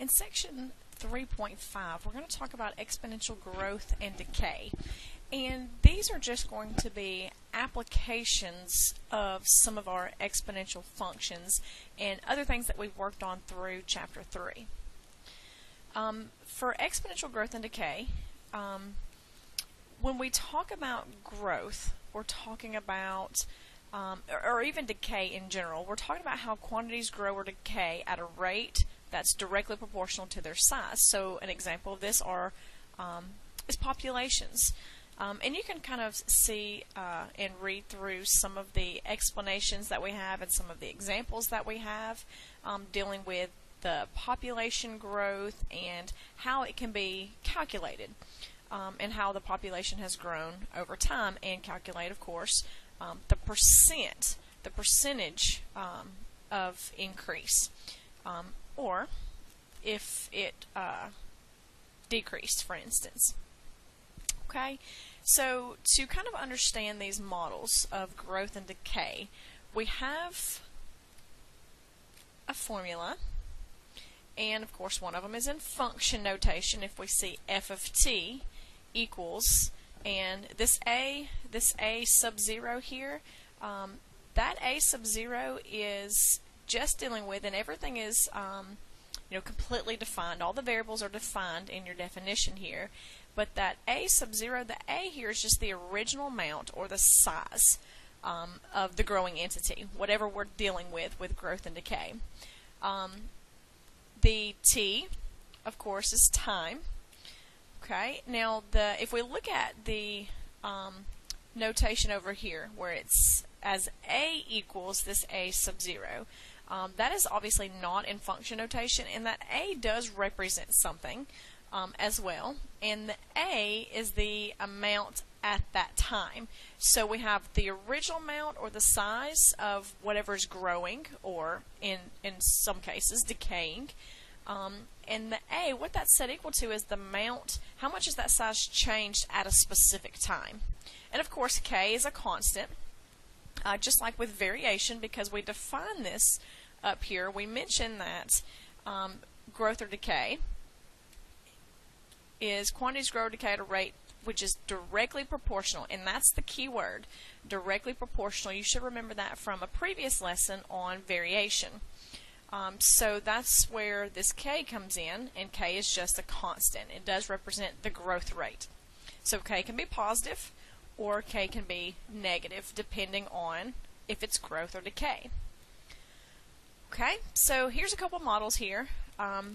In section 3.5, we're going to talk about exponential growth and decay. And these are just going to be applications of some of our exponential functions and other things that we've worked on through Chapter 3. For exponential growth and decay, when we talk about growth, we're talking about, or even decay in general, we're talking about how quantities grow or decay at a rate that's directly proportional to their size. So an example of this is populations. And you can kind of see and read through some of the explanations that we have and some of the examples that we have dealing with the population growth and how it can be calculated and how the population has grown over time, and calculate, of course, the percentage of increase, or if it decreased, for instance. Okay, so to kind of understand these models of growth and decay, we have a formula, and of course one of them is in function notation. If we see f of t equals, and this a sub 0 here, that a sub 0 is just dealing with, and everything is completely defined. All the variables are defined in your definition here. But that a sub 0, the a here is just the original amount or the size of the growing entity, whatever we're dealing with growth and decay. The t, of course, is time. Okay, now if we look at the notation over here, where it's as a equals this a sub 0, that is obviously not in function notation, and that a does represent something as well, and the a is the amount at that time. So we have the original amount or the size of whatever's growing, or in some cases decaying, and the a, what that's set equal to, is the amount, how much is that size changed at a specific time. And of course k is a constant, just like with variation, because we define this up here. We mention that growth or decay is quantities grow or decay at a rate which is directly proportional, and that's the key word, directly proportional. You should remember that from a previous lesson on variation. So that's where this k comes in, and k is just a constant. It does represent the growth rate. So k can be positive or k can be negative, depending on if it's growth or decay. Okay, so here's a couple models here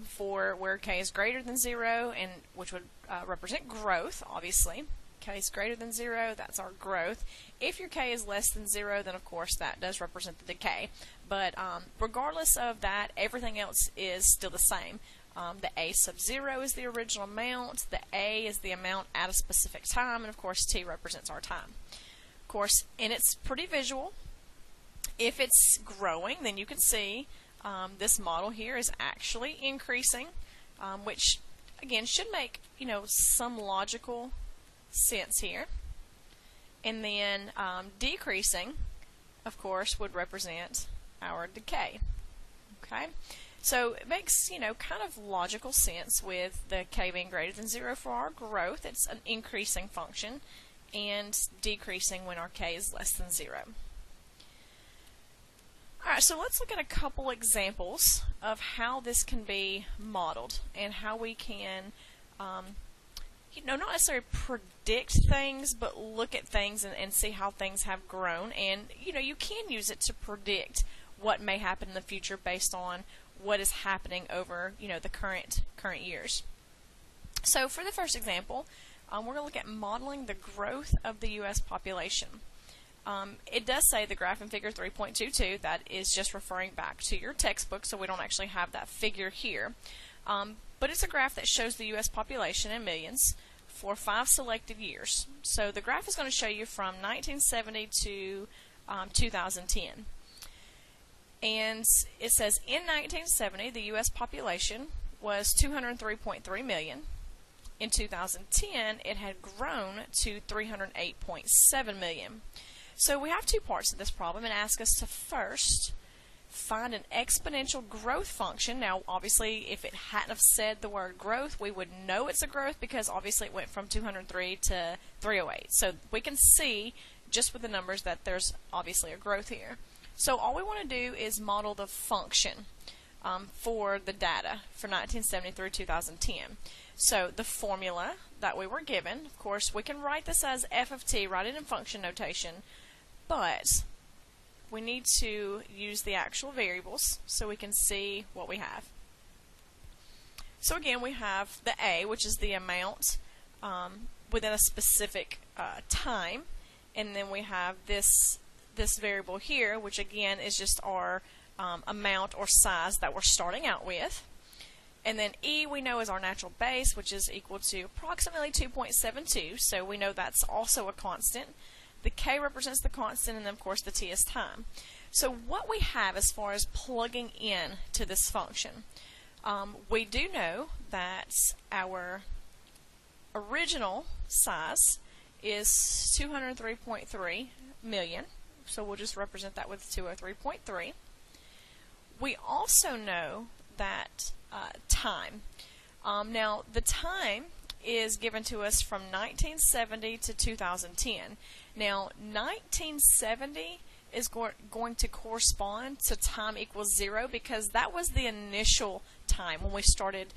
for where k is greater than 0, and which would represent growth, obviously. K is greater than 0, that's our growth. If your k is less than 0, then of course that does represent the decay. But regardless of that, everything else is still the same. The a sub 0 is the original amount, the a is the amount at a specific time, and of course t represents our time. Of course, and it's pretty visual. If it's growing, then you can see this model here is actually increasing, which again should make some logical sense here. And then decreasing, of course, would represent our decay. Okay, so it makes kind of logical sense with the k being greater than 0 for our growth. It's an increasing function, and decreasing when our k is less than 0. Alright, so let's look at a couple examples of how this can be modeled and how we can, not necessarily predict things, but look at things and see how things have grown. And, you can use it to predict what may happen in the future based on what is happening over, the current years. So for the first example, we're going to look at modeling the growth of the U.S. population. It does say the graph in figure 3.22. That is just referring back to your textbook, so we don't actually have that figure here. But it's a graph that shows the U.S. population in millions for 5 selected years. So the graph is going to show you from 1970 to 2010. And it says in 1970 the U.S. population was 203.3 million. In 2010 it had grown to 308.7 million. So we have two parts of this problem, and ask us to first find an exponential growth function. Now, obviously, if it hadn't have said the word growth, we would know it's a growth because obviously it went from 203 to 308. So we can see just with the numbers that there's obviously a growth here. So all we want to do is model the function for the data for 1970 through 2010. So the formula that we were given, of course, we can write this as f of t, write it in function notation, but we need to use the actual variables so we can see what we have. So again, we have the a, which is the amount within a specific time, and then we have this variable here, which again is just our amount or size that we're starting out with. And then E we know is our natural base, which is equal to approximately 2.72, so we know that's also a constant. The K represents the constant, and then of course the T is time. So what we have as far as plugging in to this function, we do know that our original size is 203.3 million, so we'll just represent that with 203.3. We also know that time. Now, the time is given to us from 1970 to 2010. Now, 1970 is going to correspond to time equals 0 because that was the initial time when we started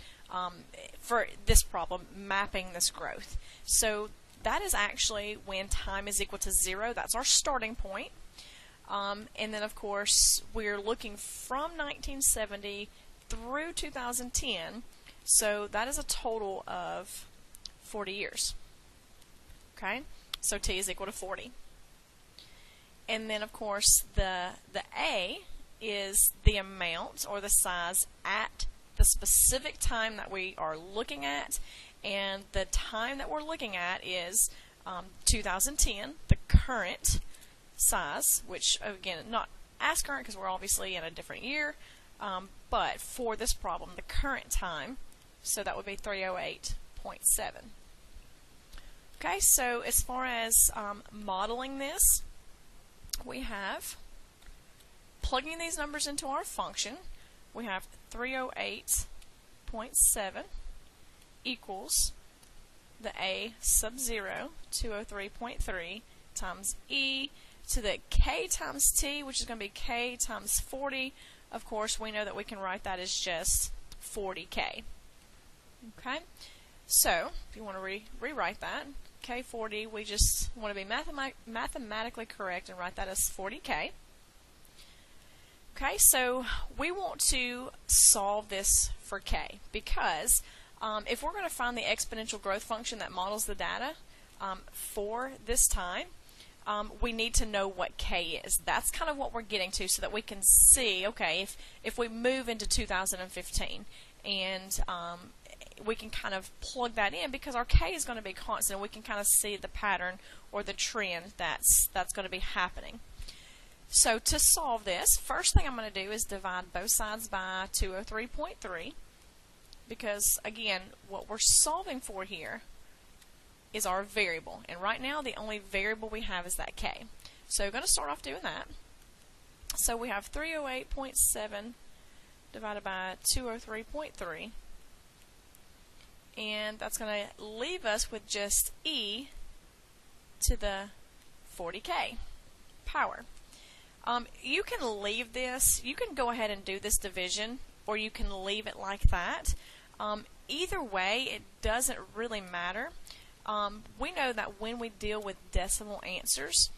for this problem mapping this growth. So that is actually when time is equal to 0. That's our starting point. And then, of course, we're looking from 1970 through 2010, so that is a total of 40 years. Okay, so T is equal to 40. And then, of course, the A is the amount or the size at the specific time that we are looking at, and the time that we're looking at is 2010, the current size, which again not as current because we're obviously in a different year, but for this problem the current time, so that would be 308.7. Okay, so as far as modeling this, we have plugging these numbers into our function. We have 308.7 equals the A sub 0, 203.3 times E to the K times T, which is going to be K times 40. Of course, we know that we can write that as just 40K. Okay, so if you want to rewrite that, K40, we just want to be mathematically correct and write that as 40K. Okay, so we want to solve this for K because if we're going to find the exponential growth function that models the data for this time, we need to know what K is. That's kind of what we're getting to so that we can see, okay, if we move into 2015 and we can kind of plug that in because our K is going to be constant. We can kind of see the pattern or the trend that's going to be happening. So to solve this, first thing I'm going to do is divide both sides by 203.3 because, again, what we're solving for here is our variable. And right now, the only variable we have is that K. So we're going to start off doing that. So we have 308.7 divided by 203.3. And that's going to leave us with just E to the 40K power. You can leave this, you can go ahead and do this division, or you can leave it like that. Either way, it doesn't really matter. We know that when we deal with decimal answers,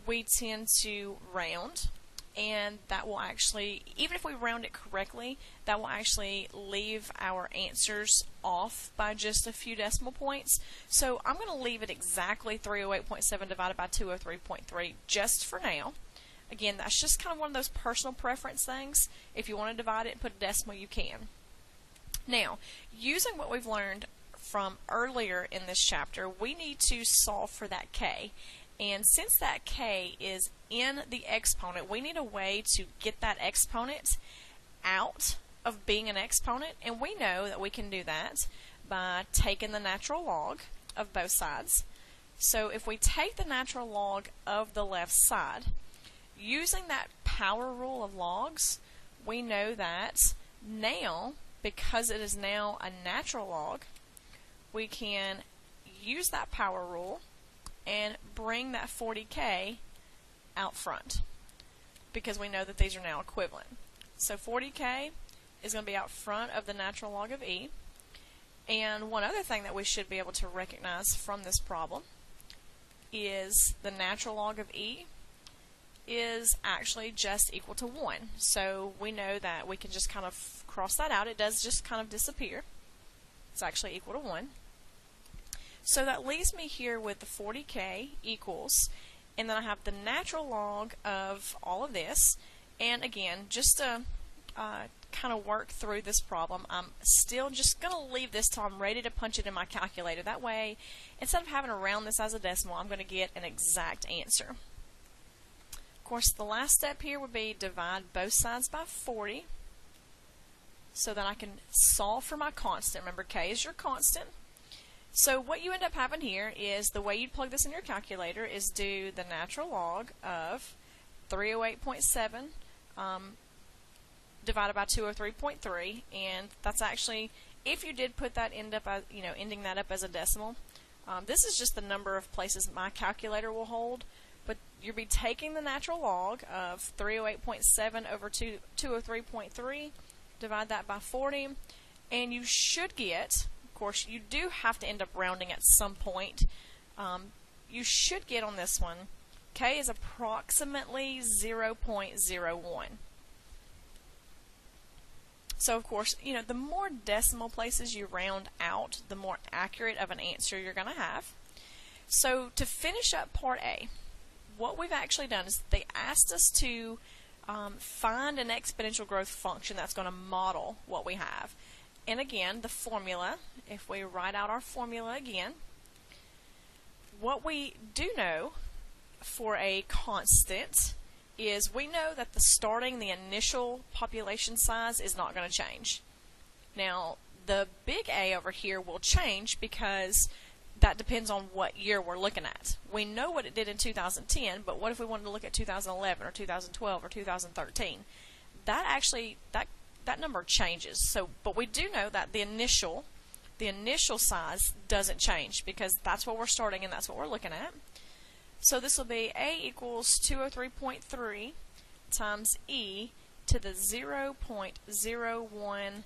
we tend to round, and that will actually, even if we round it correctly, that will actually leave our answers off by just a few decimal points. So I'm going to leave it exactly 308.7 divided by 203.3 just for now. Again, that's just kind of one of those personal preference things. If you want to divide it and put a decimal, you can. Now, using what we've learned from earlier in this chapter, we need to solve for that K. And since that K is in the exponent, we need a way to get that exponent out of being an exponent. And we know that we can do that by taking the natural log of both sides. So if we take the natural log of the left side, using that power rule of logs, we know that now, because it is now a natural log, we can use that power rule and bring that 40k out front, because we know that these are now equivalent. So 40k is going to be out front of the natural log of e. And one other thing that we should be able to recognize from this problem is the natural log of e is actually just equal to 1. So we know that we can just kind of cross that out. It does just kind of disappear. It's actually equal to 1. So that leaves me here with the 40k equals, and then I have the natural log of all of this. And again, just to kind of work through this problem, I'm still just going to leave this till I'm ready to punch it in my calculator. That way, instead of having to round this as a decimal, I'm going to get an exact answer. Of course, the last step here would be divide both sides by 40 so that I can solve for my constant. Remember, k is your constant. So what you end up having here is the way you'd plug this in your calculator is do the natural log of 308.7 divided by 203.3, and that's actually, if you did put that ending that up as a decimal, this is just the number of places my calculator will hold, but you'll be taking the natural log of 308.7 over 203.3, divide that by 40, and you should get, of course, you do have to end up rounding at some point, you should get on this one, k is approximately 0.01. So of course, the more decimal places you round out, the more accurate of an answer you're going to have. So to finish up part A, what we've actually done is they asked us to find an exponential growth function that's going to model what we have. And again, the formula, if we write out our formula again, what we do know for a constant is we know that the initial population size is not going to change. Now, the big A over here will change because that depends on what year we're looking at. We know what it did in 2010, but what if we wanted to look at 2011 or 2012 or 2013? That number changes. So, but we do know that the initial size doesn't change because that's what we're starting and that's what we're looking at. So this will be A equals 203.3 times e to the 0.01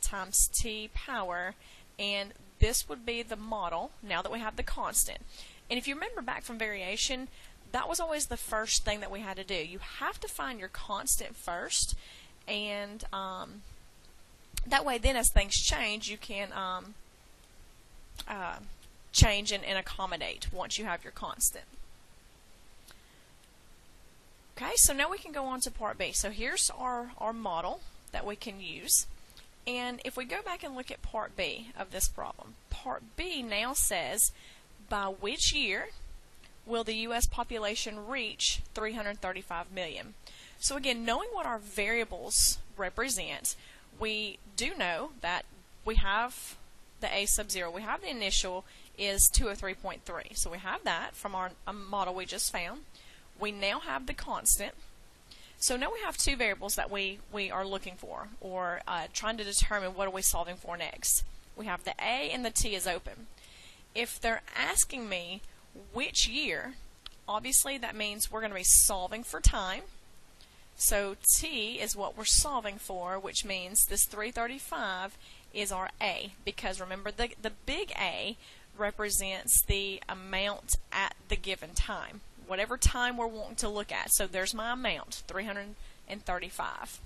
times t power, and this would be the model now that we have the constant. And if you remember back from variation, that was always the first thing that we had to do. You have to find your constant first, and that way then as things change, you can change and accommodate once you have your constant. Okay, so now we can go on to part B. So here's our model that we can use. And if we go back and look at part B of this problem, part B now says, by which year will the U.S. population reach 335 million? So again, knowing what our variables represent, we do know that we have the A sub 0. We have the initial is 203.3. So we have that from our model we just found. We now have the constant. So now we have two variables that we are looking for, or trying to determine what are we solving for next. We have the A and the T is open. If they're asking me which year, obviously that means we're going to be solving for time. So T is what we're solving for, which means this 335 is our A, because remember the big A represents the amount at the given time. Whatever time we're wanting to look at. So there's my amount, 335.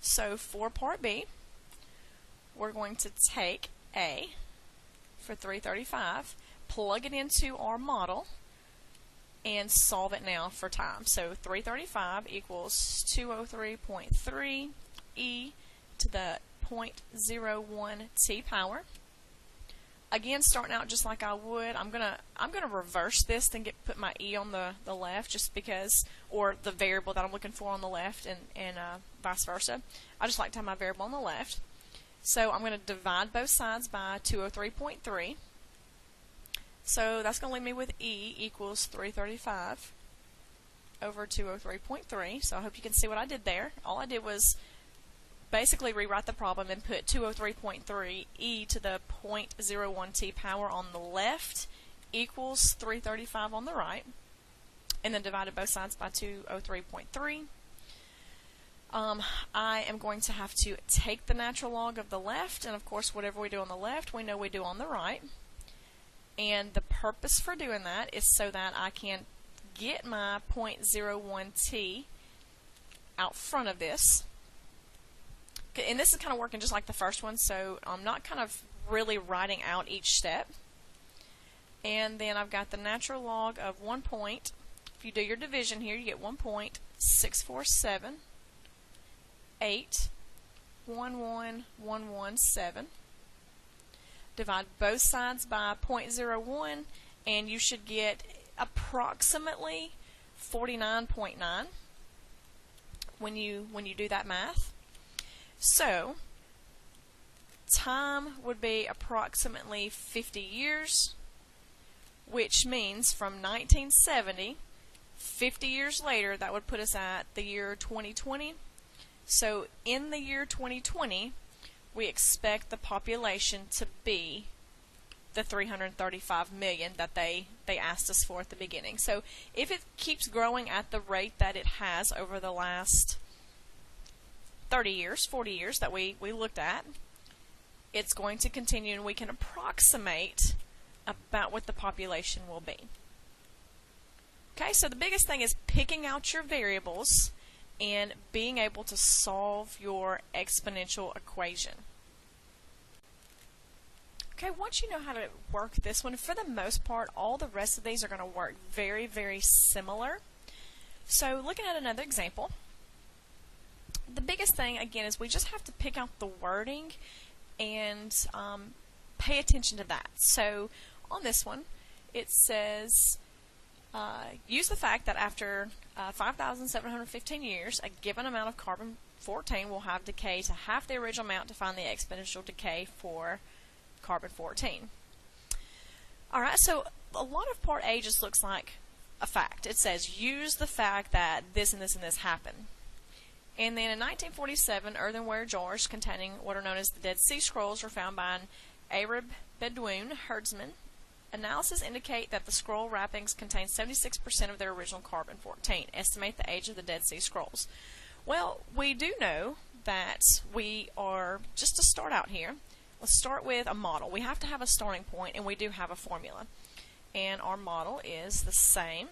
So for part B, we're going to take A for 335, plug it into our model, and solve it now for time. So 335 equals 203.3 e to the 0.01 t power. Again, starting out just like I would, I'm gonna reverse this and put my e on the left, just because, or the variable that I'm looking for on the left, and vice versa. I just like to have my variable on the left. So I'm going to divide both sides by 203.3. So that's going to leave me with e equals 335. over 203.3. So I hope you can see what I did there. All I did was basically rewrite the problem and put 203.3 e to the 0.01t power on the left equals 335 on the right, and then divided both sides by 203.3. I am going to have to take the natural log of the left, and of course whatever we do on the left we know we do on the right. And the purpose for doing that is so that I can get my 0.01t out front of this. And this is kind of working just like the first one, so I'm not kind of really writing out each step. And then I've got the natural log of 1 point. If you do your division here, you get 1.64781117. Divide both sides by 0.01, and you should get approximately 49.9 when you do that math. So time would be approximately 50 years, which means from 1970, 50 years later, that would put us at the year 2020. So in the year 2020, we expect the population to be the 335 million that they asked us for at the beginning. So if it keeps growing at the rate that it has over the last 30 years, 40 years that we looked at, it's going to continue, and we can approximate about what the population will be. Okay, so the biggest thing is picking out your variables and being able to solve your exponential equation. Okay, once you know how to work this one, for the most part, all the rest of these are going to work very, very similar. So looking at another example, the biggest thing, again, is we just have to pick out the wording and pay attention to that. So on this one, it says, use the fact that after 5,715 years, a given amount of carbon-14 will have decay to half the original amount to find the exponential decay for carbon-14. Alright, so a lot of part A just looks like a fact. It says, use the fact that this and this and this happened. And then in 1947, earthenware jars containing what are known as the Dead Sea Scrolls were found by an Arab Bedouin herdsman. Analysis indicate that the scroll wrappings contain 76% of their original carbon-14. Estimate the age of the Dead Sea Scrolls. Well, we do know that we are, just to start out here, let's start with a model. We have to have a starting point, and we do have a formula. And our model is the same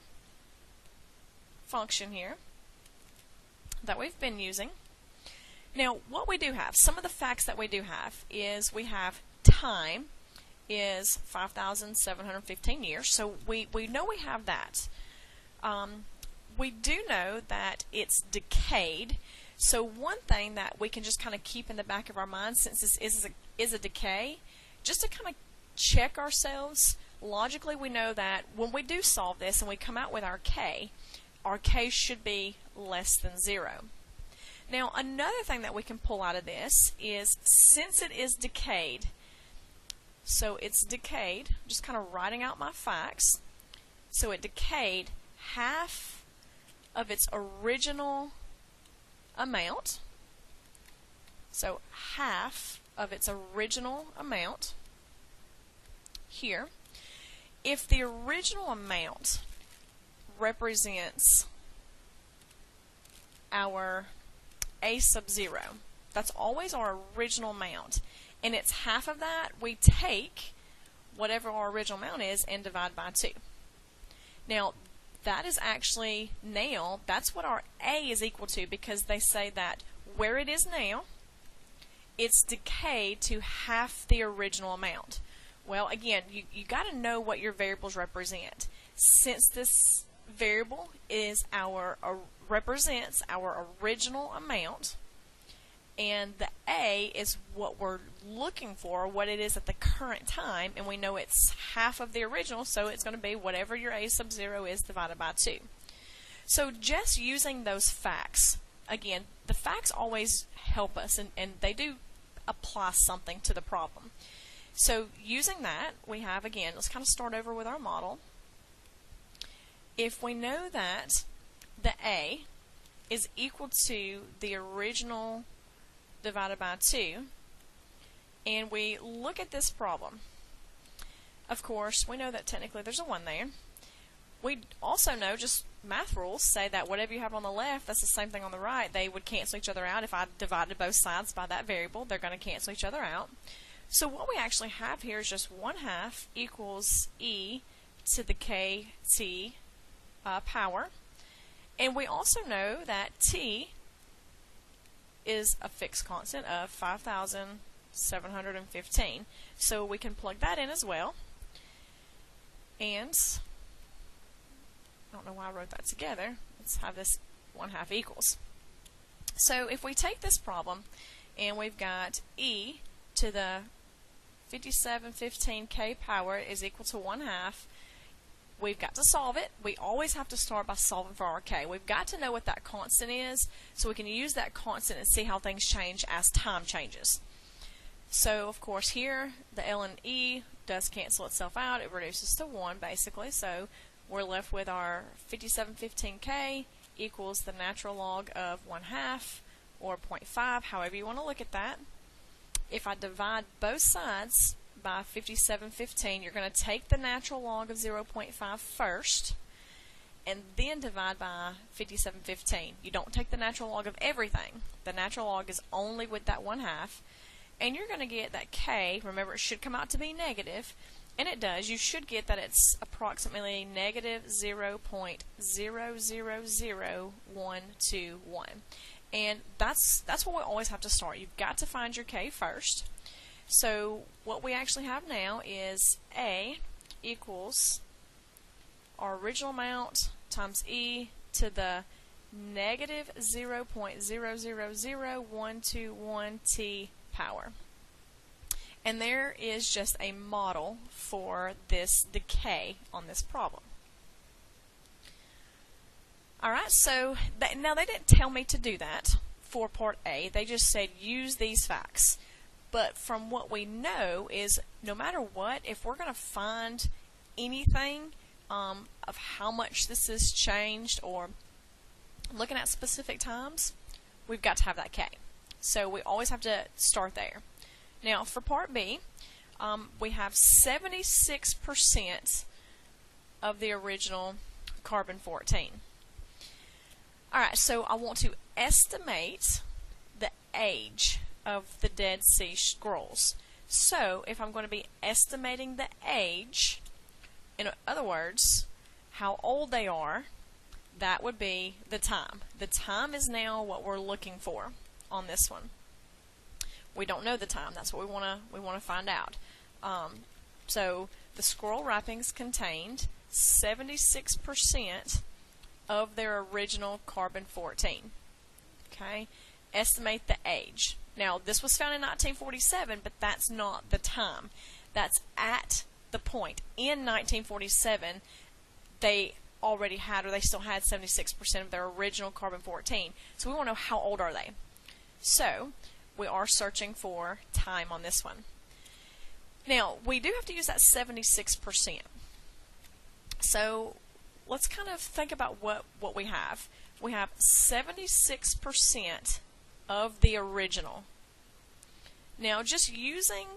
function here that we've been using. Now, what we do have, some of the facts that we do have is we have time is 5,715 years, so we know we have that. We do know that it's decayed, so one thing that we can just kind of keep in the back of our mind, since this is a decay, just to kind of check ourselves, logically we know that when we do solve this and we come out with our k should be less than 0. Now, another thing that we can pull out of this is, since it is decayed, so it's decayed, just kind of writing out my facts, so it decayed half of its original amount, so half of its original amount here. If the original amount represents our a sub 0, that's always our original amount, and it's half of that, we take whatever our original amount is and divide by 2. Now, that is actually now, that's what our A is equal to, because they say that where it is now, it's decayed to half the original amount. Well, again, you got to know what your variables represent. Since this variable is represents our original amount, and the A is what we're looking for, what it is at the current time, and we know it's half of the original, so it's going to be whatever your A sub 0 is divided by 2. So just using those facts, again, the facts always help us, and they do apply something to the problem. So using that, we have, again, let's kind of start over with our model. If we know that the A is equal to the original divided by 2, and we look at this problem. Of course, we know that technically there's a 1 there. We also know, just math rules say that whatever you have on the left, that's the same thing on the right. They would cancel each other out. If I divided both sides by that variable, they're going to cancel each other out. So what we actually have here is just 1/2 equals e to the kt power. And we also know that t is a fixed constant of 5,715. So we can plug that in as well. And I don't know why I wrote that together. Let's have this 1/2 equals. So if we take this problem and we've got e to the 5715k power is equal to 1/2, we've got to solve it. We always have to start by solving for our k. We've got to know what that constant is so we can use that constant and see how things change as time changes. So of course here the L and E does cancel itself out. It reduces to 1 basically. So we're left with our 5715k equals the natural log of 1/2 or 0.5, however you want to look at that. If I divide both sides by 5715, you're going to take the natural log of 0.5 first and then divide by 5715. You don't take the natural log of everything. The natural log is only with that 1/2. And you're going to get that k, remember it should come out to be negative, and it does. You should get that it's approximately negative 0.000121. And that's what we always have to start. You've got to find your k first. So what we actually have now is A equals our original amount times e to the negative 0.000121t power. And there is just a model for this decay on this problem. Alright, so now they didn't tell me to do that for part A. They just said use these facts. But from what we know is no matter what, if we're going to find anything of how much this has changed or looking at specific times, we've got to have that K. So we always have to start there. Now for part B, we have 76% of the original carbon-14. Alright, so I want to estimate the age of the Dead Sea Scrolls. So if I'm going to be estimating the age, in other words, how old they are, that would be the time. The time is now what we're looking for on this one. We don't know the time. That's what we want to find out. So the scroll wrappings contained 76% of their original carbon-14. Okay, estimate the age. Now this was found in 1947, but that's not the time. That's at the point. In 1947, they already had, or they still had 76% of their original carbon-14. So we want to know how old are they. So we are searching for time on this one. Now we do have to use that 76%. So let's kind of think about what we have. We have 76% of the original. Now just using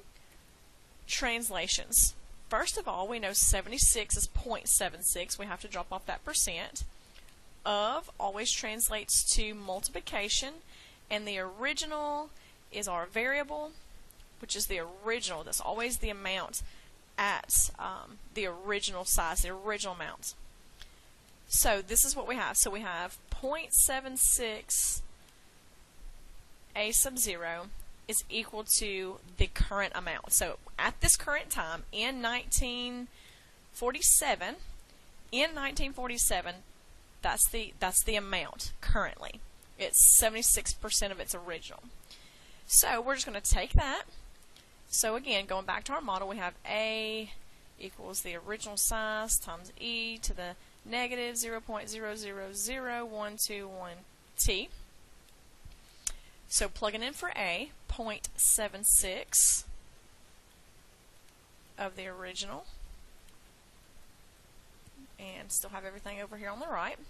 translations. First of all, we know 76 is 0.76. We have to drop off that percent. Of always translates to multiplication, and the original is our variable, which is the original. That's always the amount at the original size, the original amount. So this is what we have. So we have 0.76 a sub 0 is equal to the current amount. So at this current time in 1947, that's the amount currently. It's 76% of its original. So we're just going to take that. So again, going back to our model, we have A equals the original size times e to the negative 0.000121t. So plugging in for A, 0.76 of the original, and still have everything over here on the right.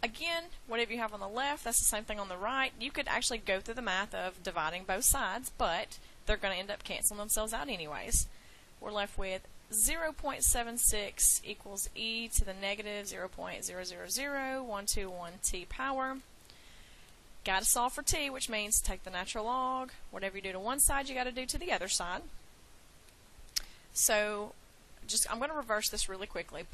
again, whatever you have on the left, that's the same thing on the right. You could actually go through the math of dividing both sides, but they're going to end up canceling themselves out anyways. We're left with 0.76 equals e to the negative 0.000121t power. Got to solve for t, which means take the natural log. Whatever you do to one side, you got to do to the other side. So I'm going to reverse this really quickly.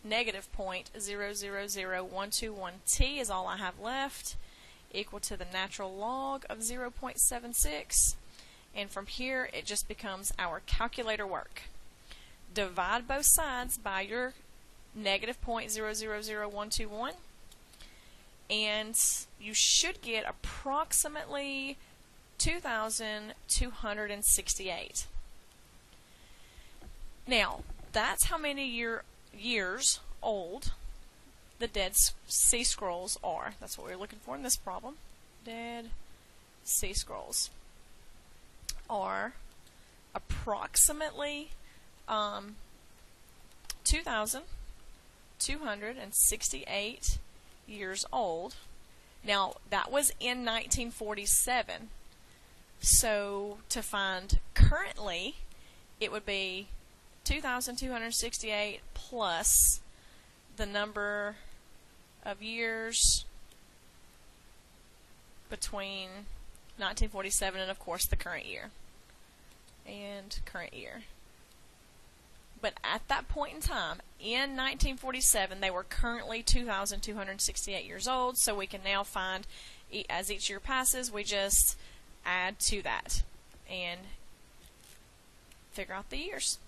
Negative 0.000121t is all I have left, equal to the natural log of 0.76. And from here, it just becomes our calculator work. Divide both sides by your negative 0.000121, and you should get approximately 2,268. Now, that's how many years old the Dead Sea Scrolls are. That's what we're looking for in this problem. Dead Sea Scrolls are approximately 2,268 years old. Now, that was in 1947. So, to find currently, it would be 2,268 plus the number of years between 1947 and, of course, the current year. And current year. But at that point in time, in 1947, they were currently 2,268 years old, so we can now find, as each year passes, we just add to that and figure out the years.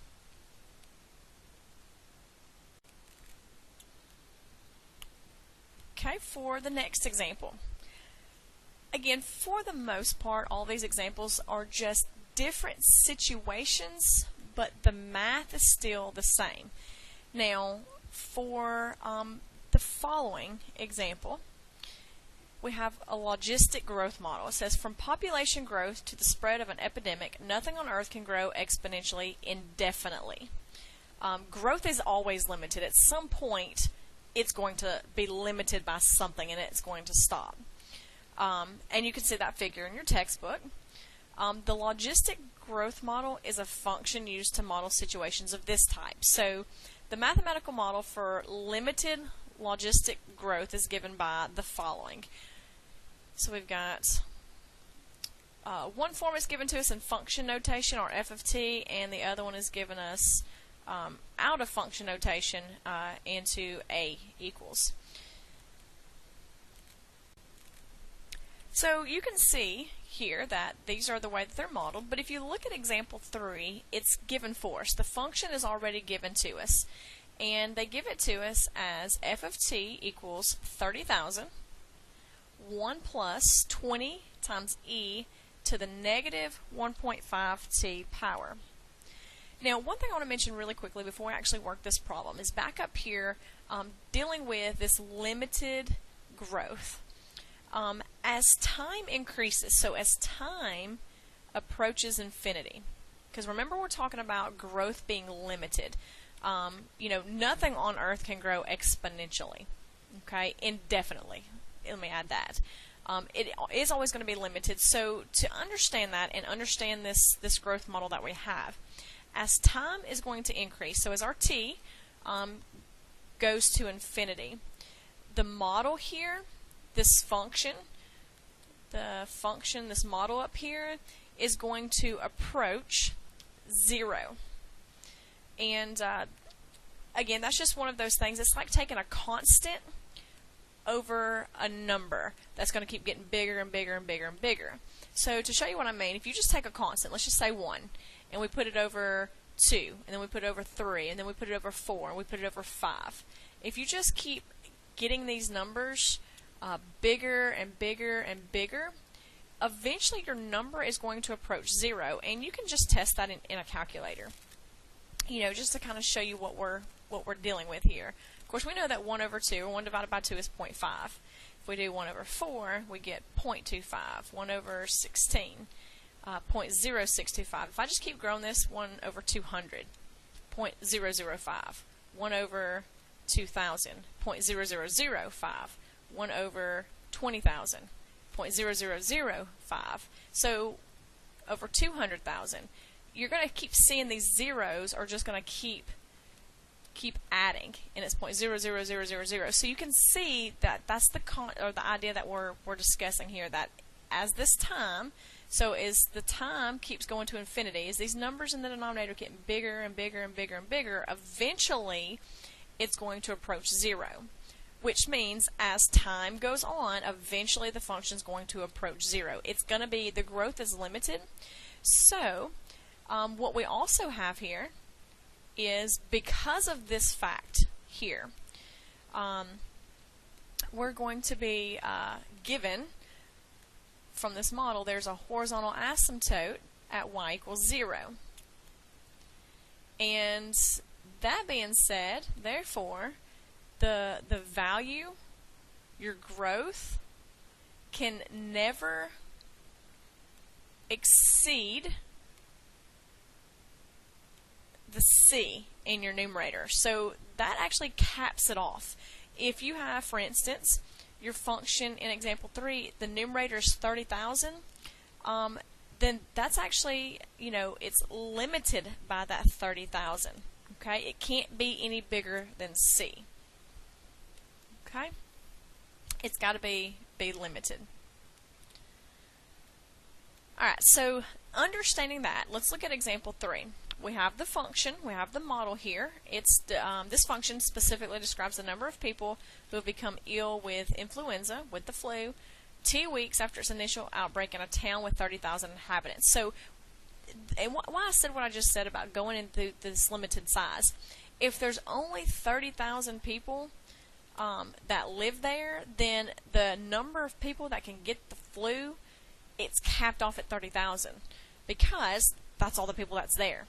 Okay, for the next example. Again, for the most part, all these examples are just different situations, but the math is still the same. Now, for the following example, we have a logistic growth model. It says, from population growth to the spread of an epidemic, nothing on Earth can grow exponentially indefinitely. Growth is always limited. At some point, it's going to be limited by something, and it's going to stop. And you can see that figure in your textbook. The logistic growth model is a function used to model situations of this type. So the mathematical model for limited logistic growth is given by the following. So we've got one form is given to us in function notation, or f of t, and the other one is given us out of function notation into a equals. So you can see here that these are the way that they're modeled, but if you look at example 3, it's given for us. The function is already given to us, and they give it to us as f of t equals 30,000, 1 plus 20 times e to the negative 1.5t power. Now, one thing I want to mention really quickly before we actually work this problem is back up here dealing with this limited growth. As time increases, so as time approaches infinity, because remember we're talking about growth being limited. Nothing on Earth can grow exponentially, okay, indefinitely. Let me add that. It is always going to be limited, so to understand that and understand this growth model that we have, as time is going to increase, so as our t goes to infinity, the model here, this function, this model up here, is going to approach 0. And again, that's just one of those things. It's like taking a constant over a number that's going to keep getting bigger and bigger and bigger and bigger. So to show you what I mean, if you just take a constant, let's just say 1, and we put it over 2, and then we put it over 3, and then we put it over 4, and we put it over 5. If you just keep getting these numbers bigger and bigger and bigger, eventually your number is going to approach 0, and you can just test that in a calculator. Just to kind of show you what we're dealing with here. Of course, we know that 1 over 2, or 1 divided by 2, is 0.5. If we do 1 over 4, we get 0.25. 1 over 16, 0.0625. If I just keep growing this, 1 over 200, 0.005. 1 over 2,000, 0.0005, 1 over 20,000, 0.0005. So over 200,000. You're going to keep seeing these zeros are just going to keep adding, and it's 0.00000. So you can see that that's the idea that we're discussing here, that as this time, so as the time keeps going to infinity, as these numbers in the denominator getting bigger and bigger and bigger and bigger, eventually it's going to approach 0, which means as time goes on, eventually the function is going to approach 0. It's going to be, the growth is limited. So what we also have here is, because of this fact here, we're going to be given from this model, there's a horizontal asymptote at y equals 0. And that being said, therefore, the value, your growth, can never exceed the c in your numerator. So that actually caps it off. If you have, for instance, your function in example 3, the numerator is 30,000, then that's actually, it's limited by that 30,000. Okay, it can't be any bigger than c. Okay, it's got to be limited. All right, so understanding that, let's look at example 3. We have the function, we have the model here. It's this function specifically describes the number of people who have become ill with influenza, with the flu, 2 weeks after its initial outbreak in a town with 30,000 inhabitants. So, and why I said what I just said about going into this limited size, if there's only 30,000 people that live there, then the number of people that can get the flu, it's capped off at 30,000, because that's all the people that's there.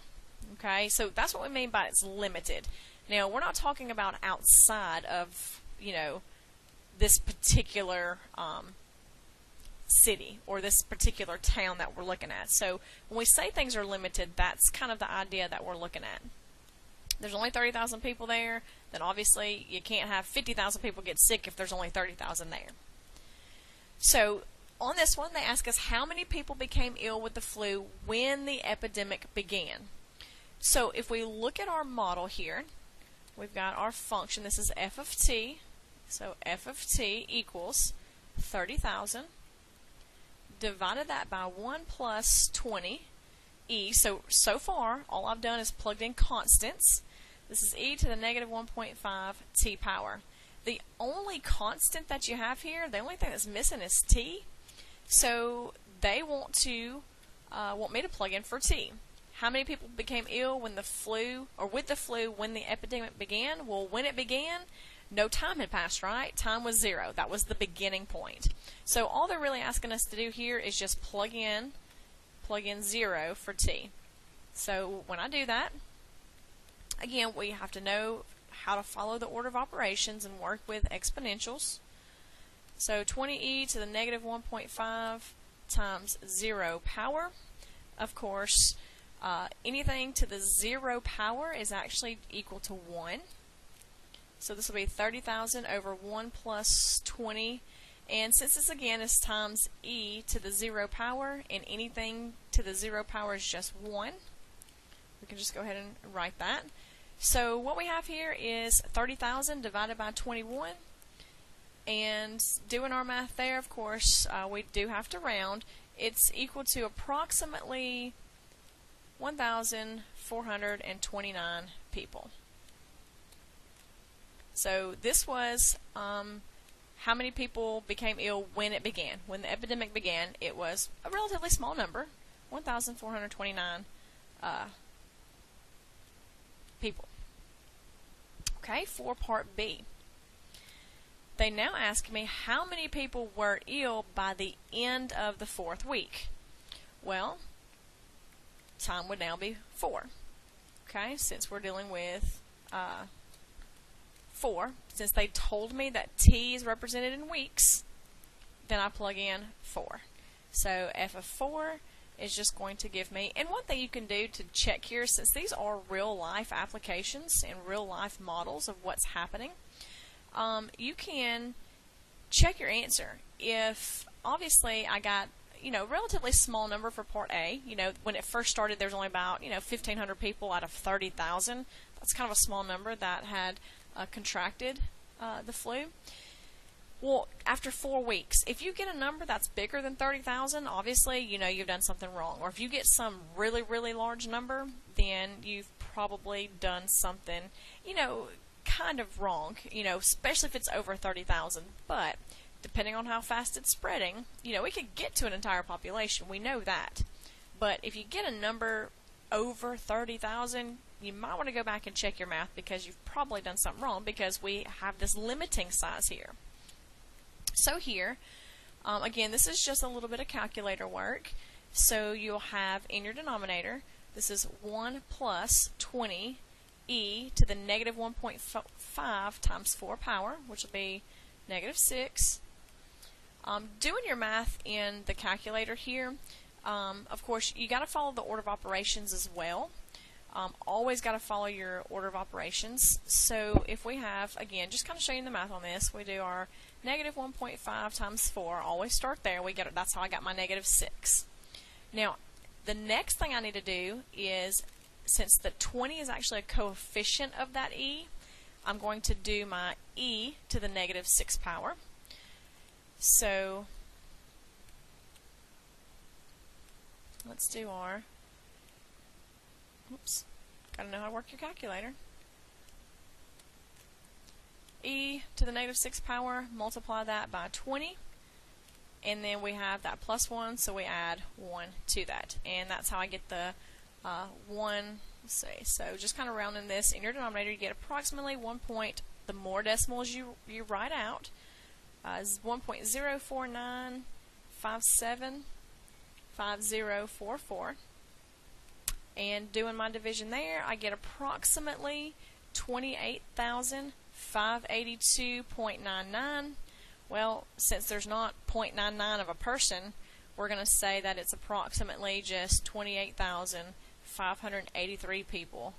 Okay, so that's what we mean by it's limited. Now, we're not talking about outside of, this particular city or this particular town that we're looking at. So when we say things are limited, that's kind of the idea that we're looking at. There's only 30,000 people there, then obviously you can't have 50,000 people get sick if there's only 30,000 there. So on this one, they ask us how many people became ill with the flu when the epidemic began. So if we look at our model here, we've got our function. This is f of t. So f of t equals 30,000. Divided that by 1 plus 20 e. So far, all I've done is plugged in constants. This is e to the negative 1.5 t power. The only constant that you have here, the only thing that's missing is t. So they want me to plug in for t. How many people became ill when the flu, or with the flu, when the epidemic began? Well, when it began, no time had passed, right? Time was 0. That was the beginning point. So all they're really asking us to do here is just plug in 0 for t. So when I do that, again, we have to know how to follow the order of operations and work with exponentials. So 20e to the negative 1.5 times 0 power. Of course, anything to the 0 power is actually equal to 1. So this will be 30,000 over 1 plus 20. And since this again is times e to the 0 power, and anything to the 0 power is just 1, we can just go ahead and write that. So what we have here is 30,000 divided by 21. And doing our math there, of course, we do have to round. It's equal to approximately 1,429 people. So this was how many people became ill when it began. When the epidemic began, it was a relatively small number, 1,429 people. Okay, for part B. They now ask me how many people were ill by the end of the 4th week. Well, time would now be 4. Okay, since we're dealing with 4, since they told me that t is represented in weeks, then I plug in 4. So f of 4 is just going to give me, and one thing you can do to check here, since these are real life applications and real life models of what's happening, you can check your answer. If obviously I got, relatively small number for part A, when it first started there's only about, 1,500 people out of 30,000. That's kind of a small number that had contracted the flu. Well, after 4 weeks, if you get a number that's bigger than 30,000, obviously, you've done something wrong. Or if you get some really, really large number, then you've probably done something, kind of wrong, especially if it's over 30,000. But depending on how fast it's spreading, we could get to an entire population. We know that. But if you get a number over 30,000, you might want to go back and check your math, because you've probably done something wrong, because we have this limiting size here. So here, again, this is just a little bit of calculator work. So you'll have in your denominator, this is 1 plus 20 e to the negative 1.5 times 4 power, which will be negative 6. Doing your math in the calculator here, of course, you got to follow the order of operations as well. Always got to follow your order of operations. So if we have, again, just kind of showing the math on this, we do our negative 1.5 times 4. Always start there. That's how I got my negative 6. Now, the next thing I need to do is, since the 20 is actually a coefficient of that e, I'm going to do my e to the negative 6 power. So let's do our, oops, gotta know how to work your calculator. E to the negative 6 power, multiply that by 20, and then we have that plus 1, so we add 1 to that, and that's how I get the 1. Let's see, so just kind of rounding this in your denominator, you get approximately 1 point. The more decimals you write out is 1.049575044, and doing my division there, I get approximately 28,582.99. Well, since there's not 0.99 of a person, we're going to say that it's approximately just 28,583 people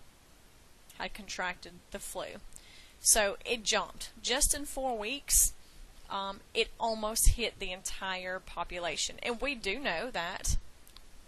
had contracted the flu. So it jumped. Just in 4 weeks, it almost hit the entire population. And we do know that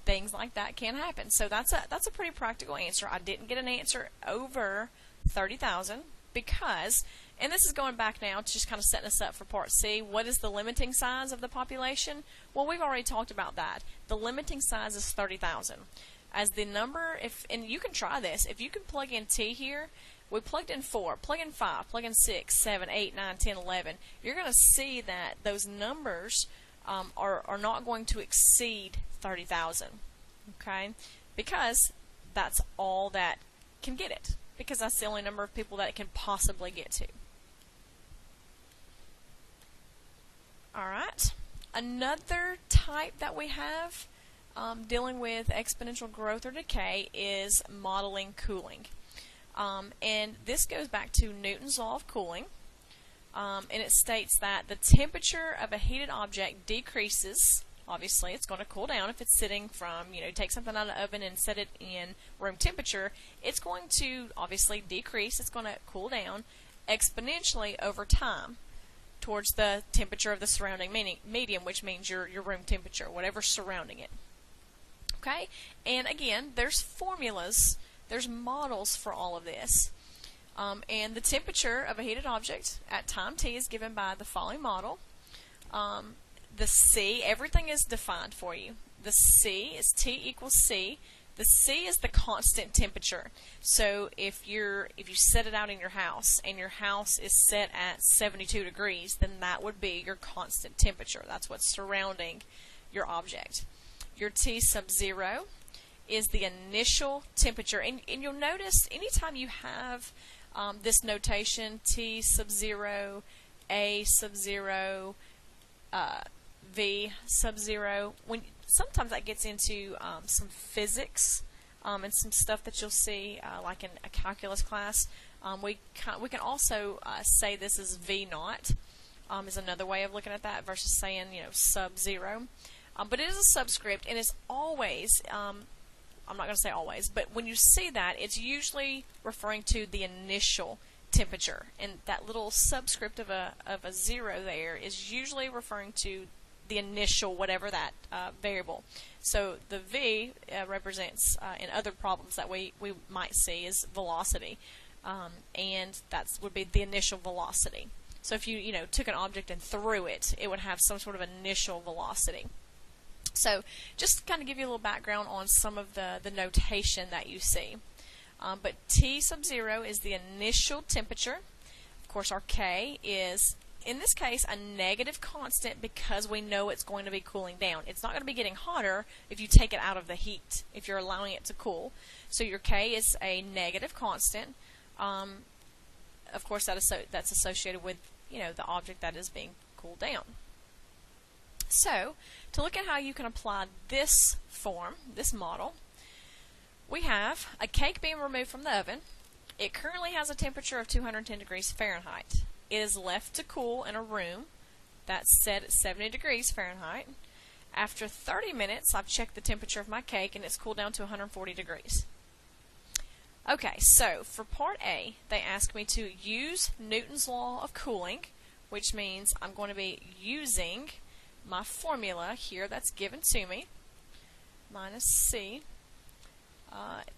things like that can happen. So that's a pretty practical answer. I didn't get an answer over 30,000 because, and this is going back now to just kind of setting us up for part C. What is the limiting size of the population? Well, we've already talked about that. The limiting size is 30,000. As the number, and you can try this, if you can plug in T here, we plugged in 4, plug in 5, plug in 6, 7, 8, 9, 10, 11. You're going to see that those numbers are not going to exceed 30,000, okay? Because that's all that can get it, because that's the only number of people that it can possibly get to. Alright, another type that we have dealing with exponential growth or decay is modeling cooling. And this goes back to Newton's law of cooling. And it states that the temperature of a heated object decreases. Obviously, it's going to cool down if it's sitting from, take something out of the oven and set it in room temperature. It's going to obviously decrease. It's going to cool down exponentially over time towards the temperature of the surrounding medium, which means your room temperature, whatever's surrounding it. Okay? And again, there's formulas, there's models for all of this. And the temperature of a heated object at time t is given by the following model. The C, everything is defined for you. The C is T equals C. The C is the constant temperature. So if you set it out in your house and your house is set at 72 degrees, then that would be your constant temperature. That's what's surrounding your object. Your T sub 0 is the initial temperature. And you'll notice anytime you have this notation, T sub 0, A sub 0, V sub 0, sometimes that gets into some physics and some stuff that you'll see like in a calculus class. We can also say this is V naught is another way of looking at that versus saying sub 0. But it is a subscript, and it's always, I'm not going to say always, but when you see that, it's usually referring to the initial temperature, and that little subscript of a 0 there is usually referring to the initial whatever that variable. So the V represents, in other problems that we might see, is velocity, and that would be the initial velocity. So if you took an object and threw it, it would have some sort of initial velocity. So just to kind of give you a little background on some of the notation that you see. But T sub 0 is the initial temperature. Of course, our K is, in this case, a negative constant because we know it's going to be cooling down. It's not going to be getting hotter if you take it out of the heat, if you're allowing it to cool. So your K is a negative constant. Of course, that's associated with the object that is being cooled down. So, to look at how you can apply this form, this model, we have a cake being removed from the oven. It currently has a temperature of 210 degrees Fahrenheit. It is left to cool in a room that's set at 70 degrees Fahrenheit. After 30 minutes, I've checked the temperature of my cake and it's cooled down to 140 degrees. Okay, so for part A, they ask me to use Newton's law of cooling, which means I'm going to be using my formula here that's given to me, minus C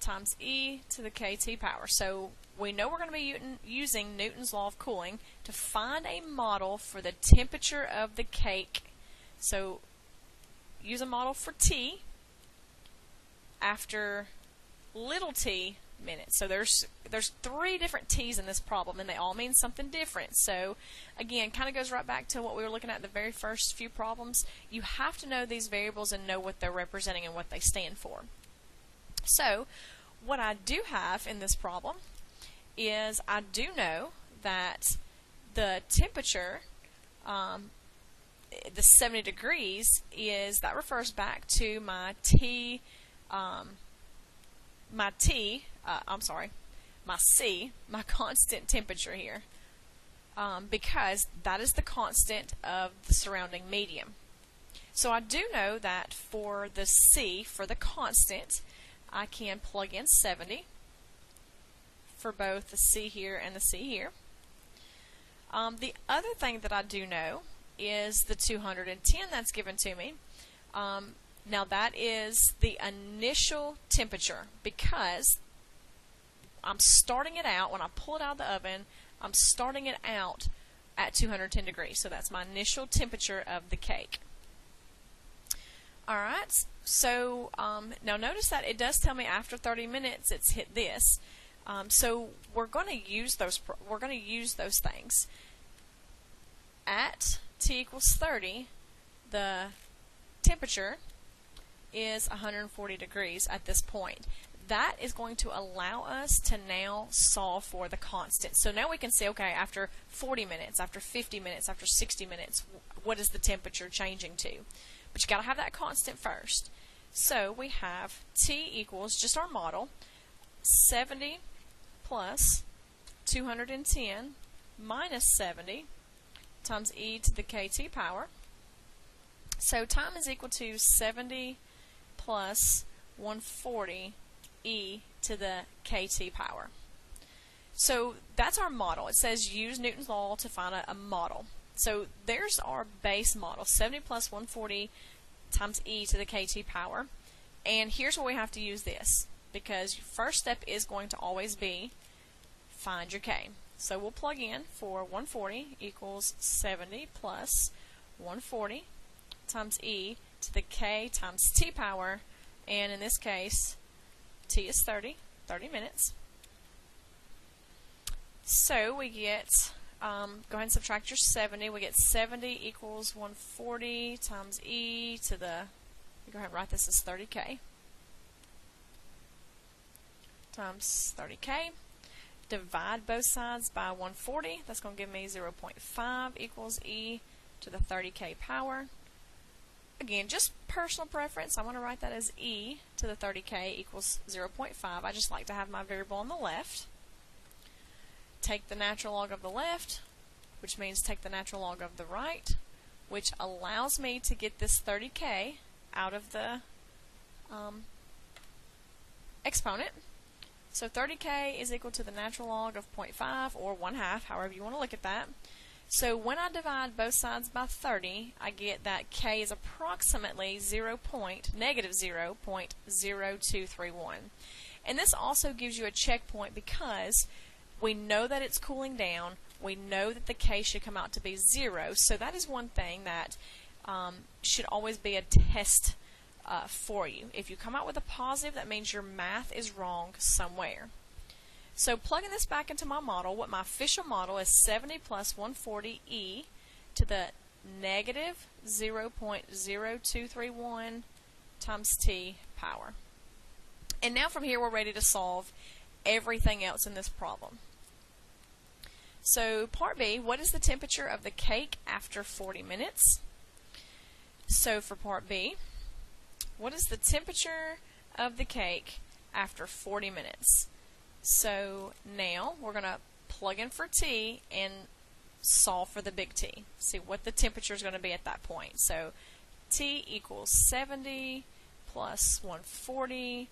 times e to the kt power. So we know we're going to be using Newton's law of cooling to find a model for the temperature of the cake. So use a model for T after little t minutes. So there's 3 different t's in this problem, and they all mean something different. So again, kind of goes right back to what we were looking at the very first few problems. You have to know these variables and know what they're representing and what they stand for. So what I do have in this problem is I do know that the temperature, the 70 degrees, that refers back to my C, my constant temperature here, because that is the constant of the surrounding medium. So I do know that for the C, for the constant, I can plug in 70 for both the C here and the C here. The other thing that I do know is the 210 that's given to me. Now that is the initial temperature, because I'm starting it out, when I pull it out of the oven, I'm starting it out at 210 degrees. So that's my initial temperature of the cake. Alright, so now notice that it does tell me after 30 minutes it's hit this. So we're going to use those things. At T equals 30, the temperature is 140 degrees at this point. That is going to allow us to now solve for the constant. So now we can say, okay, after 40 minutes, after 50 minutes, after 60 minutes, what is the temperature changing to? But you got to have that constant first. So we have T equals, just our model, 70 plus 210 minus 70 times e to the kt power. So time is equal to 70 plus 140 e to the kt power. So that's our model. It says use Newton's law to find a model. So there's our base model, 70 plus 140 times e to the kt power. And here's where we have to use this, because your first step is going to always be find your k. So we'll plug in for 140 equals 70 plus 140 times e to the k times t power, and in this case t is 30 minutes. So we get, go ahead and subtract your 70, we get 70 equals 140 times e to the, go ahead and write this as 30k times 30k. Divide both sides by 140, that's going to give me 0.5 equals e to the 30k power. Again, just personal preference, I want to write that as e to the 30k equals 0.5. I just like to have my variable on the left. Take the natural log of the left, which means take the natural log of the right, which allows me to get this 30k out of the exponent. So 30k is equal to the natural log of 0.5 or 1/2, however you want to look at that. So when I divide both sides by 30, I get that k is approximately negative 0.0231. And this also gives you a checkpoint because we know that it's cooling down. We know that the k should come out to be 0. So that is one thing that should always be a test for you. If you come out with a positive, that means your math is wrong somewhere. So plugging this back into my model, what my official model is 70 plus 140e to the negative 0.0231 times t power. And now from here we're ready to solve everything else in this problem. So part B, what is the temperature of the cake after 40 minutes? So for part B, what is the temperature of the cake after 40 minutes? So now we're going to plug in for T and solve for the big T. See what the temperature is going to be at that point. So T equals 70 plus 140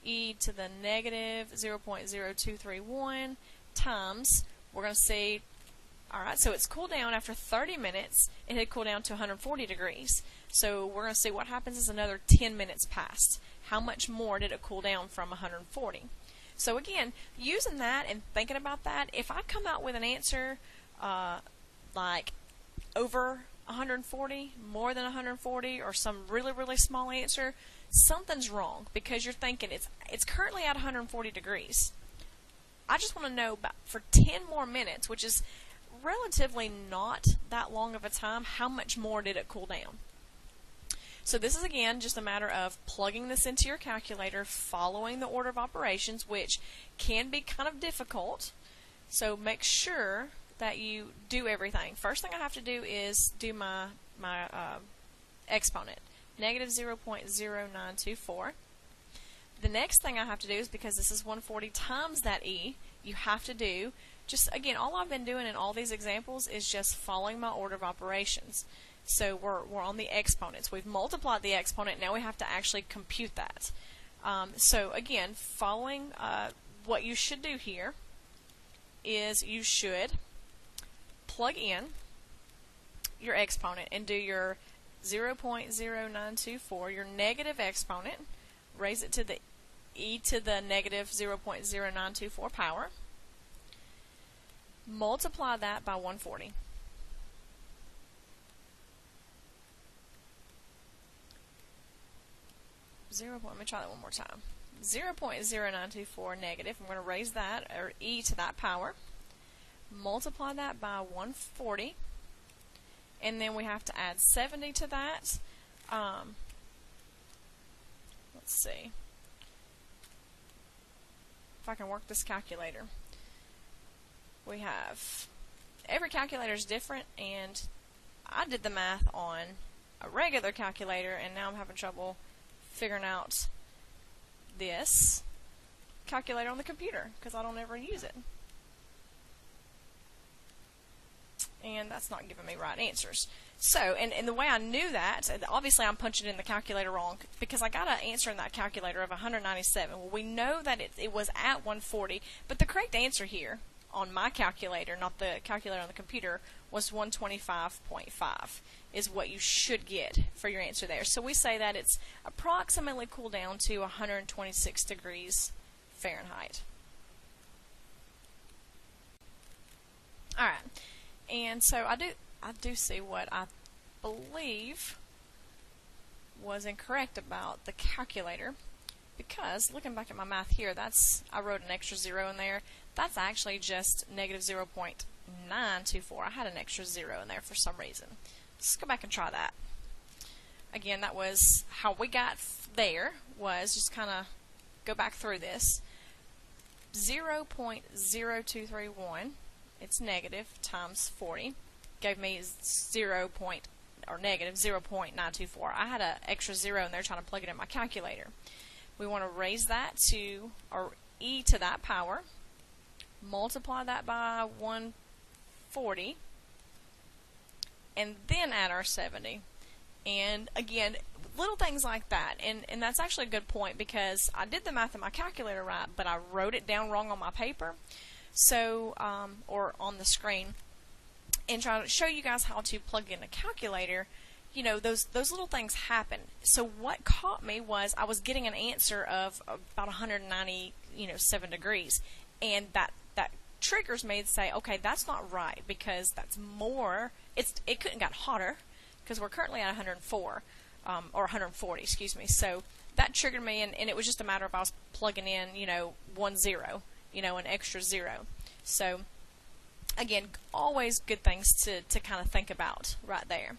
e to the negative 0.0231 times, we're going to see, alright, so it's cooled down after 30 minutes. It had cooled down to 140 degrees. So we're going to see what happens as another 10 minutes passed. How much more did it cool down from 140? So again, using that and thinking about that, if I come out with an answer like over 140, more than 140, or some really, really small answer, something's wrong because you're thinking it's currently at 140 degrees. I just want to know about for 10 more minutes, which is relatively not that long of a time, how much more did it cool down? So this is again just a matter of plugging this into your calculator, following the order of operations, which can be kind of difficult. So make sure that you do everything. First thing I have to do is do my exponent, negative 0.0924. The next thing I have to do is, because this is 140 times that e, you have to do, just again, all I've been doing in all these examples is just following my order of operations. So we're on the exponents. We've multiplied the exponent. Now we have to actually compute that. So again, following what you should do here is you should plug in your exponent and do your 0.0924, your negative exponent, raise it to the e to the negative 0.0924 power, multiply that by 140. Let me try that one more time. 0.0924 negative, I'm going to raise that, or e to that power, multiply that by 140, and then we have to add 70 to that. Let's see if I can work this calculator. We have, every calculator is different, and I did the math on a regular calculator, and now I'm having trouble figuring out this calculator on the computer because I don't ever use it. And that's not giving me right answers. So, and the way I knew that, obviously I'm punching in the calculator wrong because I got an answer in that calculator of 197. Well, we know that it was at 140, but the correct answer here on my calculator, not the calculator on the computer, was 125.5 is what you should get for your answer there. So we say that it's approximately cooled down to 126 degrees Fahrenheit. Alright, and so I do see what I believe was incorrect about the calculator, because looking back at my math here, I wrote an extra 0 in there. That's actually just negative 0.924. I had an extra 0 in there for some reason. Let's go back and try that. Again, that was how we got there, was just kind of go back through this. 0.0231, it's negative, times 40, gave me negative 0.924. I had an extra 0 in there trying to plug it in my calculator. We want to raise that to, or e to that power, multiply that by 140, and then add our 70. And again, little things like that, and that's actually a good point, because I did the math in my calculator right, but I wrote it down wrong on my paper, so or on the screen, and trying to show you guys how to plug in a calculator. You know, those little things happen. So what caught me was I was getting an answer of about 197 degrees, and that triggers me to say, okay, that's not right, because that's more. It couldn't get hotter, because we're currently at 104 or 140, excuse me. So that triggered me, and it was just a matter of I was plugging in, 1 0, an extra 0. So again, always good things to kind of think about right there.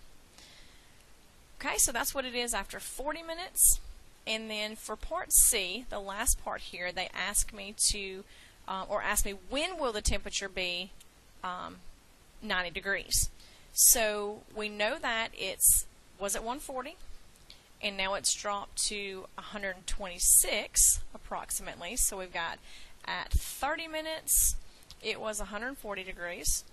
Okay, so that's what it is after 40 minutes. And then for part C, the last part here, they ask me to, or ask me, when will the temperature be 90 degrees? So we know that was at 140, and now it's dropped to 126 approximately. So we've got at 30 minutes, it was 140 degrees.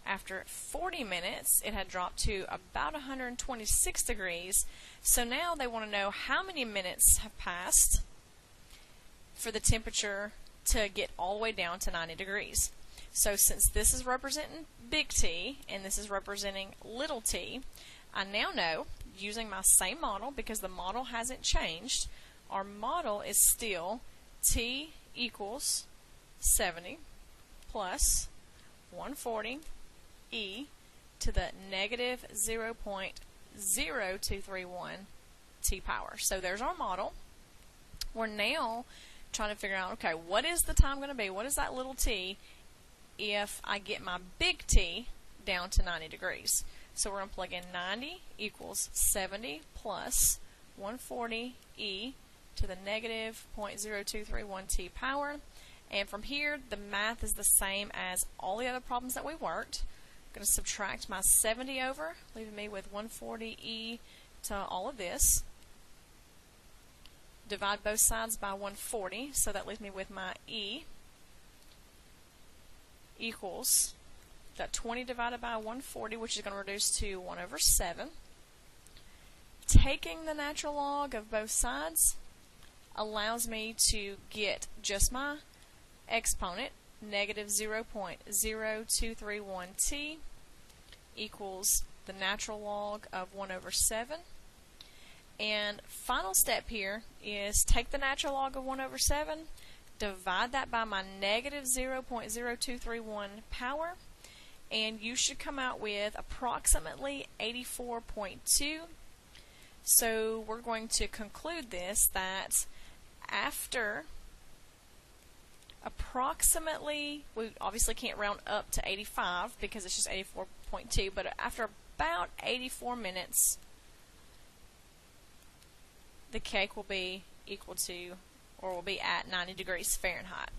After 40 minutes, it had dropped to about 126 degrees. So now they want to know how many minutes have passed for the temperature to get all the way down to 90 degrees. So since this is representing big T and this is representing little t, I now know, using my same model, because the model hasn't changed, our model is still T equals 70 plus 140 e to the negative 0.0231 t power. So there's our model. We're now trying to figure out, okay, what is the time going to be? What is that little t if I get my big T down to 90 degrees? So we're going to plug in 90 equals 70 plus 140 e to the negative 0.0231 t power. And from here, the math is the same as all the other problems that we worked. I'm going to subtract my 70 over, leaving me with 140 e to all of this. Divide both sides by 140, so that leaves me with my e equals that 20 divided by 140, which is going to reduce to 1 over 7. Taking the natural log of both sides allows me to get just my exponent, negative 0.0231 t equals the natural log of 1 over 7. And final step here is take the natural log of 1 over 7, divide that by my negative 0.0231 power, and you should come out with approximately 84.2. So we're going to conclude this that after approximately, we obviously can't round up to 85 because it's just 84.2, but after about 84 minutes, the cake will be equal to, or will be at 90 degrees Fahrenheit.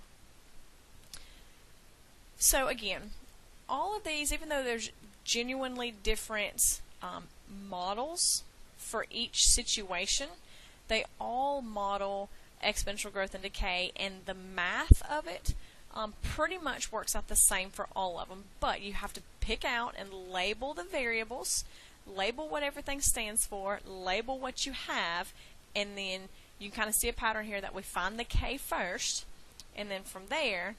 So again, all of these, even though there's genuinely different models for each situation, they all model exponential growth and decay, and the math of it pretty much works out the same for all of them. But you have to pick out and label the variables, label what everything stands for, label what you have, and then you can kind of see a pattern here that we find the K first, and then from there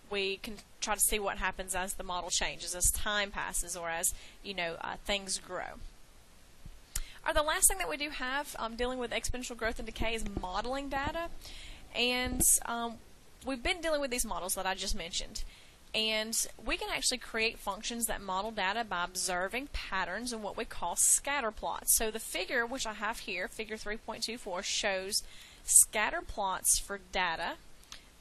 we can try to see what happens as the model changes, as time passes, or as things grow. The last thing that we do have dealing with exponential growth and decay is modeling data, and we've been dealing with these models that I just mentioned, and we can actually create functions that model data by observing patterns in what we call scatter plots. So the figure, which I have here, figure 3.24, shows scatter plots for data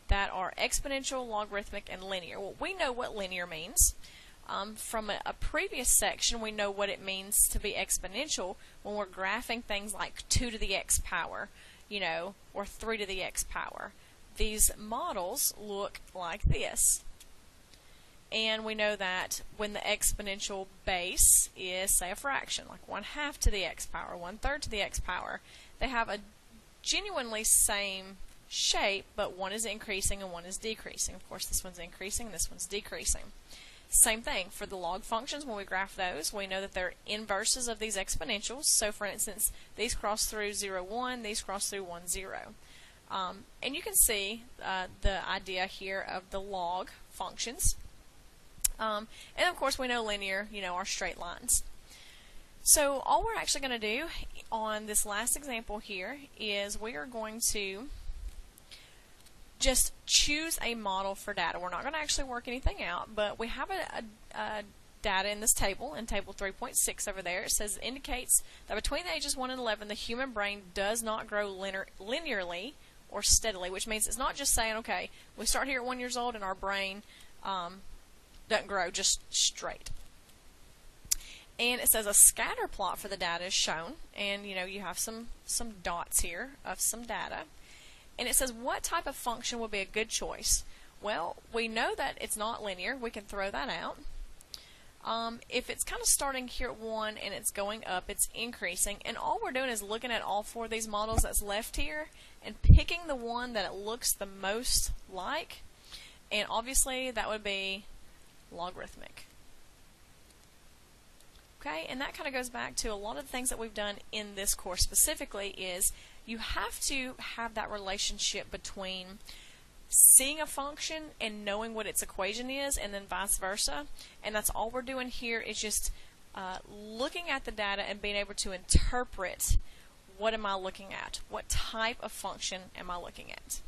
that are exponential, logarithmic, and linear. Well, we know what linear means. From a previous section, we know what it means to be exponential when we're graphing things like 2 to the x power, or 3 to the x power. These models look like this. And we know that when the exponential base is, say, a fraction, like 1/2 to the x power, 1/3 to the x power, they have a genuinely same shape, but one is increasing and one is decreasing. Of course, this one's increasing, this one's decreasing. Same thing for the log functions. When we graph those, we know that they're inverses of these exponentials. So for instance, these cross through 0, 1, these cross through 1, 0. And you can see the idea here of the log functions. And of course we know linear, are straight lines. So all we're actually going to do on this last example here is we are going to just choose a model for data. We're not going to actually work anything out, but we have a data in this table, in table 3.6 over there. It says it indicates that between the ages 1 and 11, the human brain does not grow linearly or steadily, which means it's not just saying, okay, we start here at 1 year old and our brain doesn't grow just straight. And it says a scatter plot for the data is shown, and you have some dots here of some data. And it says what type of function would be a good choice. Well, we know that it's not linear. We can throw that out. If it's kind of starting here at 1 and it's going up, it's increasing. And all we're doing is looking at all 4 of these models that's left here and picking the one that it looks the most like. And obviously that would be logarithmic. Okay, and that kind of goes back to a lot of the things that we've done in this course specifically is you have to have that relationship between seeing a function and knowing what its equation is, and then vice versa. And that's all we're doing here is just looking at the data and being able to interpret what am I looking at, what type of function am I looking at.